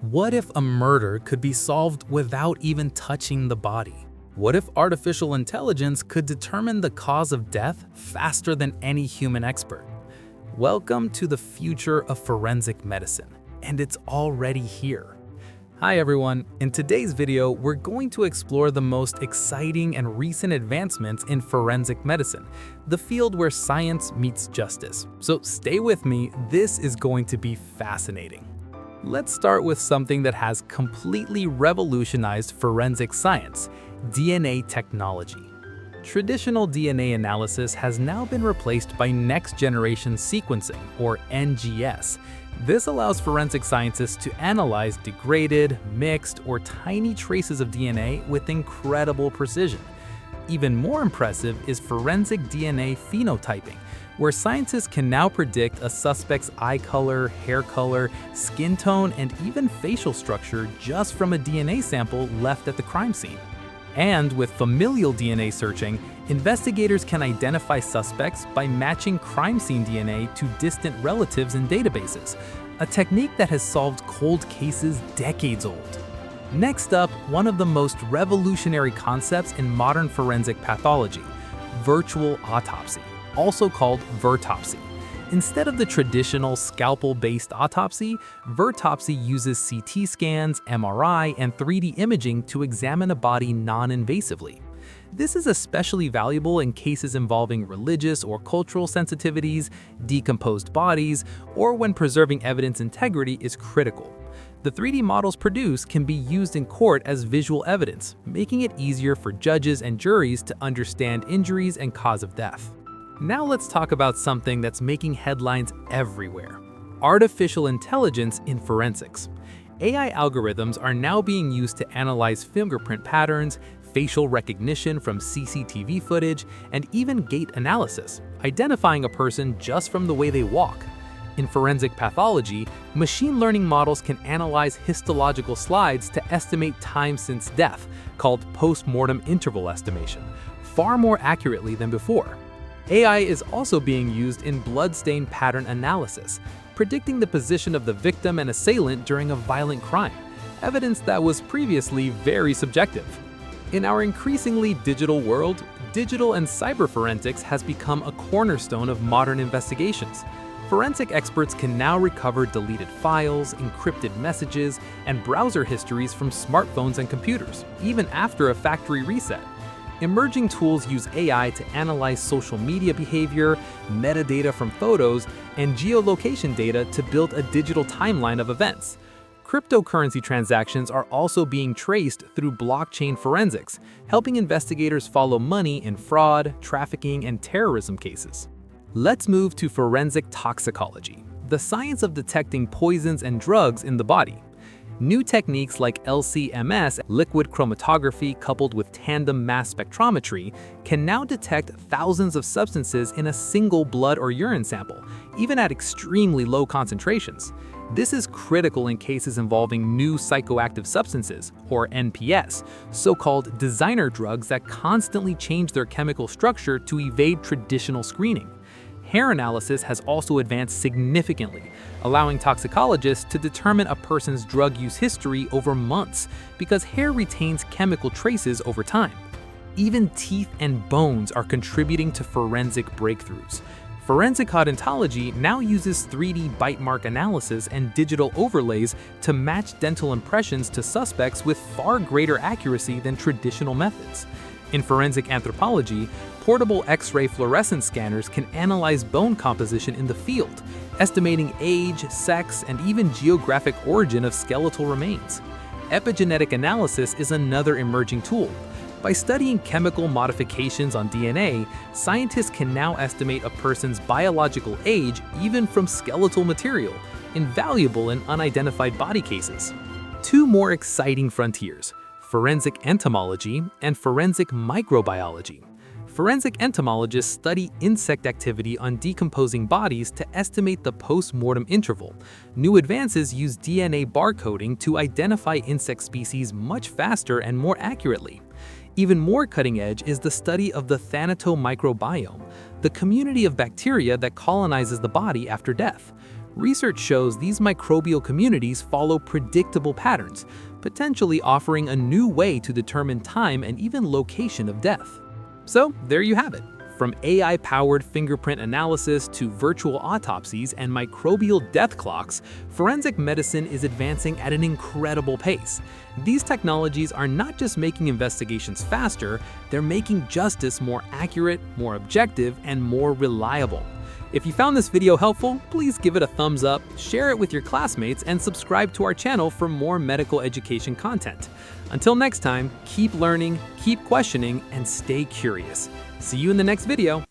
What if a murder could be solved without even touching the body? What if artificial intelligence could determine the cause of death faster than any human expert? Welcome to the future of forensic medicine, and it's already here. Hi everyone, in today's video, we're going to explore the most exciting and recent advancements in forensic medicine, the field where science meets justice. So stay with me, this is going to be fascinating. Let's start with something that has completely revolutionized forensic science: DNA technology. Traditional DNA analysis has now been replaced by next-generation sequencing, or NGS. This allows forensic scientists to analyze degraded, mixed, or tiny traces of DNA with incredible precision. Even more impressive is forensic DNA phenotyping, where scientists can now predict a suspect's eye color, hair color, skin tone, and even facial structure just from a DNA sample left at the crime scene. And with familial DNA searching, investigators can identify suspects by matching crime scene DNA to distant relatives in databases, a technique that has solved cold cases decades old. Next up, one of the most revolutionary concepts in modern forensic pathology: virtual autopsy, also called Virtopsy. Instead of the traditional scalpel-based autopsy, Virtopsy uses CT scans, MRI, and 3D imaging to examine a body non-invasively. This is especially valuable in cases involving religious or cultural sensitivities, decomposed bodies, or when preserving evidence integrity is critical. The 3D models produced can be used in court as visual evidence, making it easier for judges and juries to understand injuries and cause of death. Now let's talk about something that's making headlines everywhere: artificial intelligence in forensics. AI algorithms are now being used to analyze fingerprint patterns, facial recognition from CCTV footage, and even gait analysis, identifying a person just from the way they walk. In forensic pathology, machine learning models can analyze histological slides to estimate time since death, called post-mortem interval estimation, far more accurately than before. AI is also being used in bloodstain pattern analysis, predicting the position of the victim and assailant during a violent crime, evidence that was previously very subjective. In our increasingly digital world, digital and cyber forensics has become a cornerstone of modern investigations. Forensic experts can now recover deleted files, encrypted messages, and browser histories from smartphones and computers, even after a factory reset. Emerging tools use AI to analyze social media behavior, metadata from photos, and geolocation data to build a digital timeline of events. Cryptocurrency transactions are also being traced through blockchain forensics, helping investigators follow money in fraud, trafficking, and terrorism cases. Let's move to forensic toxicology, the science of detecting poisons and drugs in the body. New techniques like LC-MS, liquid chromatography coupled with tandem mass spectrometry, can now detect thousands of substances in a single blood or urine sample, even at extremely low concentrations. This is critical in cases involving new psychoactive substances, or NPS, so-called designer drugs that constantly change their chemical structure to evade traditional screening. Hair analysis has also advanced significantly, allowing toxicologists to determine a person's drug use history over months because hair retains chemical traces over time. Even teeth and bones are contributing to forensic breakthroughs. Forensic odontology now uses 3D bite mark analysis and digital overlays to match dental impressions to suspects with far greater accuracy than traditional methods. In forensic anthropology, portable X-ray fluorescence scanners can analyze bone composition in the field, estimating age, sex, and even geographic origin of skeletal remains. Epigenetic analysis is another emerging tool. By studying chemical modifications on DNA, scientists can now estimate a person's biological age even from skeletal material, invaluable in unidentified body cases. Two more exciting frontiers: forensic entomology and forensic microbiology. Forensic entomologists study insect activity on decomposing bodies to estimate the post-mortem interval. New advances use DNA barcoding to identify insect species much faster and more accurately. Even more cutting edge is the study of the thanatomicrobiome, the community of bacteria that colonizes the body after death. Research shows these microbial communities follow predictable patterns, potentially offering a new way to determine time and even location of death. So, there you have it. From AI-powered fingerprint analysis to virtual autopsies and microbial death clocks, forensic medicine is advancing at an incredible pace. These technologies are not just making investigations faster, they're making justice more accurate, more objective, and more reliable. If you found this video helpful, please give it a thumbs up, share it with your classmates, and subscribe to our channel for more medical education content. Until next time, keep learning, keep questioning, and stay curious. See you in the next video.